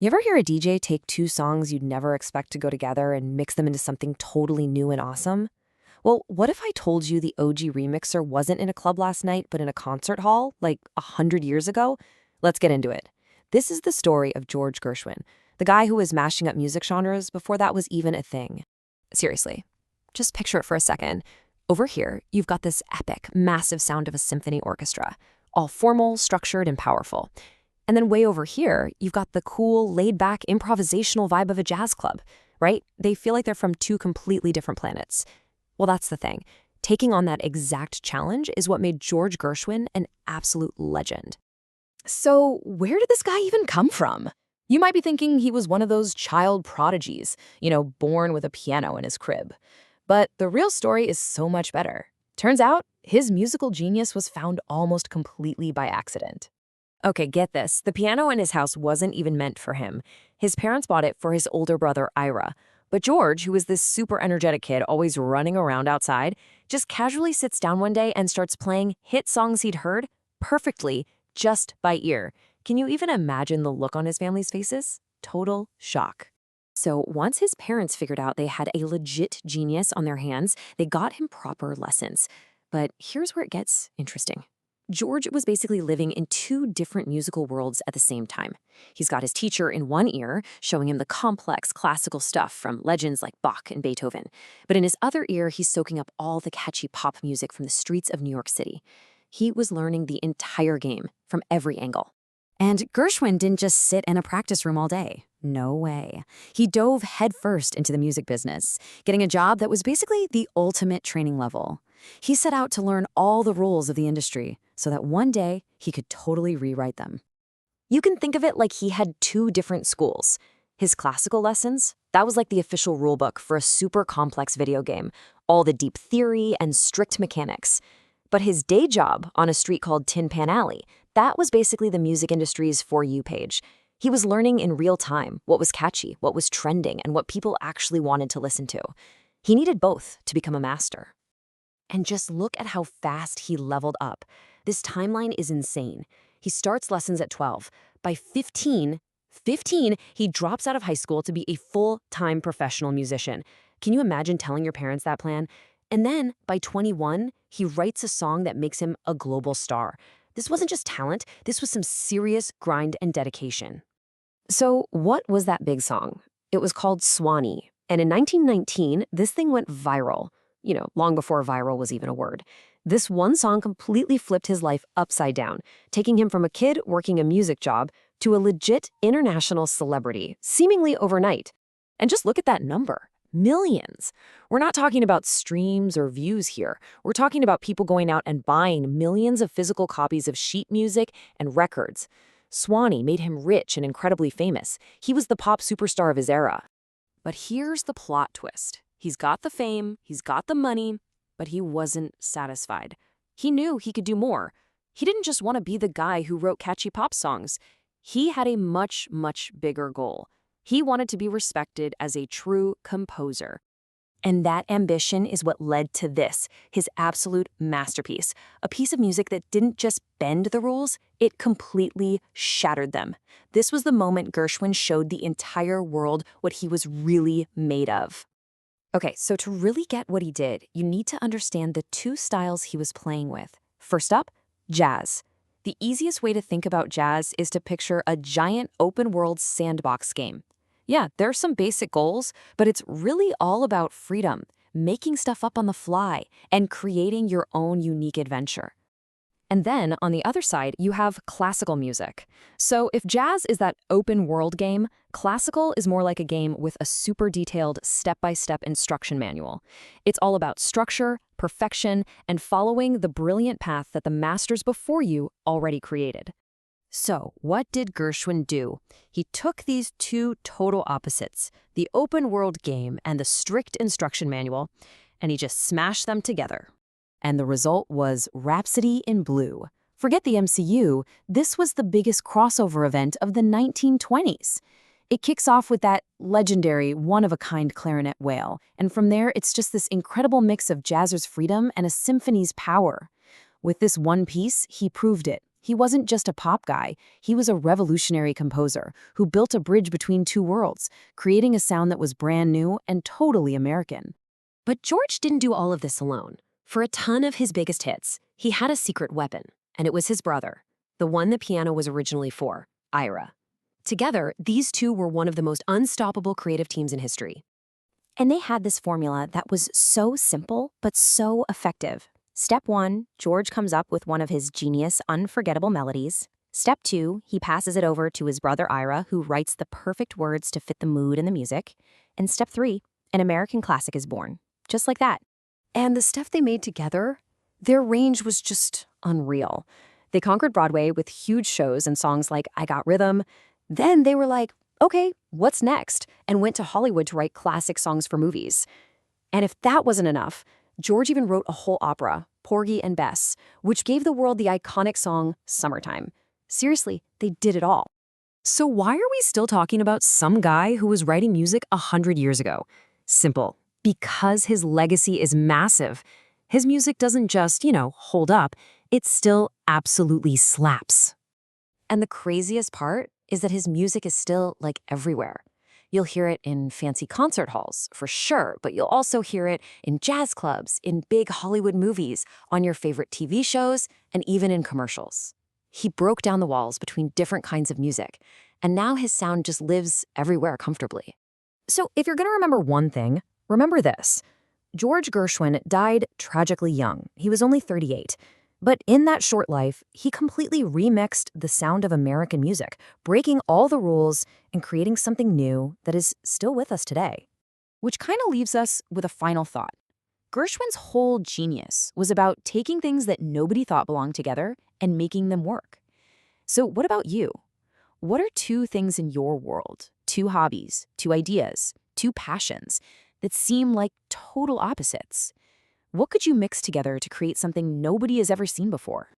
You ever hear a DJ take two songs you'd never expect to go together and mix them into something totally new and awesome? Well, what if I told you the OG remixer wasn't in a club last night, but in a concert hall, like 100 years ago? Let's get into it. This is the story of George Gershwin, the guy who was mashing up music genres before that was even a thing. Seriously, just picture it for a second. Over here, you've got this epic, massive sound of a symphony orchestra, all formal, structured, and powerful. And then way over here, you've got the cool, laid-back, improvisational vibe of a jazz club, right? They feel like they're from two completely different planets. Well, that's the thing. Taking on that exact challenge is what made George Gershwin an absolute legend. So, where did this guy even come from? You might be thinking he was one of those child prodigies, born with a piano in his crib. But the real story is so much better. Turns out, his musical genius was found almost completely by accident. Okay, get this. The piano in his house wasn't even meant for him. His parents bought it for his older brother, Ira. But George, who was this super energetic kid always running around outside, just casually sits down one day and starts playing hit songs he'd heard perfectly just by ear. Can you even imagine the look on his family's faces? Total shock. So once his parents figured out they had a legit genius on their hands, they got him proper lessons. But here's where it gets interesting. George was basically living in two different musical worlds at the same time. He's got his teacher in one ear, showing him the complex classical stuff from legends like Bach and Beethoven. But in his other ear, he's soaking up all the catchy pop music from the streets of New York City. He was learning the entire game from every angle. And Gershwin didn't just sit in a practice room all day. No way. He dove headfirst into the music business, getting a job that was basically the ultimate training level. He set out to learn all the rules of the industry so that one day he could totally rewrite them. You can think of it like he had two different schools. His classical lessons, that was like the official rulebook for a super complex video game, all the deep theory and strict mechanics. But his day job on a street called Tin Pan Alley, that was basically the music industry's For You page. He was learning in real time what was catchy, what was trending, and what people actually wanted to listen to. He needed both to become a master. And just look at how fast he leveled up. This timeline is insane. He starts lessons at 12. By 15, he drops out of high school to be a full-time professional musician. Can you imagine telling your parents that plan? And then, by 21, he writes a song that makes him a global star. This wasn't just talent, this was some serious grind and dedication. So what was that big song? It was called Swanee. And in 1919, this thing went viral. Long before viral was even a word. This one song completely flipped his life upside down, taking him from a kid working a music job to a legit international celebrity, seemingly overnight. And just look at that number. Millions. We're not talking about streams or views here. We're talking about people going out and buying millions of physical copies of sheet music and records. Swanee made him rich and incredibly famous. He was the pop superstar of his era. But here's the plot twist. He's got the fame, he's got the money, but he wasn't satisfied. He knew he could do more. He didn't just want to be the guy who wrote catchy pop songs. He had a much, much bigger goal. He wanted to be respected as a true composer. And that ambition is what led to this, his absolute masterpiece. A piece of music that didn't just bend the rules, it completely shattered them. This was the moment Gershwin showed the entire world what he was really made of. Okay, so to really get what he did, you need to understand the two styles he was playing with. First up, jazz. The easiest way to think about jazz is to picture a giant open-world sandbox game. Yeah, there are some basic goals, but it's really all about freedom, making stuff up on the fly, and creating your own unique adventure. And then, on the other side, you have classical music. So if jazz is that open-world game, classical is more like a game with a super detailed step-by-step instruction manual. It's all about structure, perfection, and following the brilliant path that the masters before you already created. So, what did Gershwin do? He took these two total opposites, the open-world game and the strict instruction manual, and he just smashed them together. And the result was Rhapsody in Blue. Forget the MCU, this was the biggest crossover event of the 1920s. It kicks off with that legendary, one-of-a-kind clarinet wail, and from there it's just this incredible mix of jazzer's freedom and a symphony's power. With this one piece, he proved it. He wasn't just a pop guy, he was a revolutionary composer who built a bridge between two worlds, creating a sound that was brand new and totally American. But George didn't do all of this alone. For a ton of his biggest hits, he had a secret weapon, and it was his brother, the one the piano was originally for, Ira. Together, these two were one of the most unstoppable creative teams in history. And they had this formula that was so simple, but so effective. Step 1, George comes up with one of his genius, unforgettable melodies. Step 2, he passes it over to his brother Ira, who writes the perfect words to fit the mood and the music. And step 3, an American classic is born. Just like that. And the stuff they made together, their range was just unreal. They conquered Broadway with huge shows and songs like I Got Rhythm. Then they were like, okay, what's next? And went to Hollywood to write classic songs for movies. And if that wasn't enough, George even wrote a whole opera, Porgy and Bess, which gave the world the iconic song Summertime. Seriously, they did it all. So why are we still talking about some guy who was writing music 100 years ago? Simple. Because his legacy is massive. His music doesn't just, hold up. It still absolutely slaps. And the craziest part is that his music is still, everywhere. You'll hear it in fancy concert halls, for sure, but you'll also hear it in jazz clubs, in big Hollywood movies, on your favorite TV shows, and even in commercials. He broke down the walls between different kinds of music, and now his sound just lives everywhere comfortably. So if you're going to remember one thing, remember this. George Gershwin died tragically young. He was only 38. But in that short life, he completely remixed the sound of American music, breaking all the rules and creating something new that is still with us today. Which kind of leaves us with a final thought. Gershwin's whole genius was about taking things that nobody thought belonged together and making them work. So what about you? What are 2 things in your world, 2 hobbies, 2 ideas, 2 passions that seem like total opposites? What could you mix together to create something nobody has ever seen before?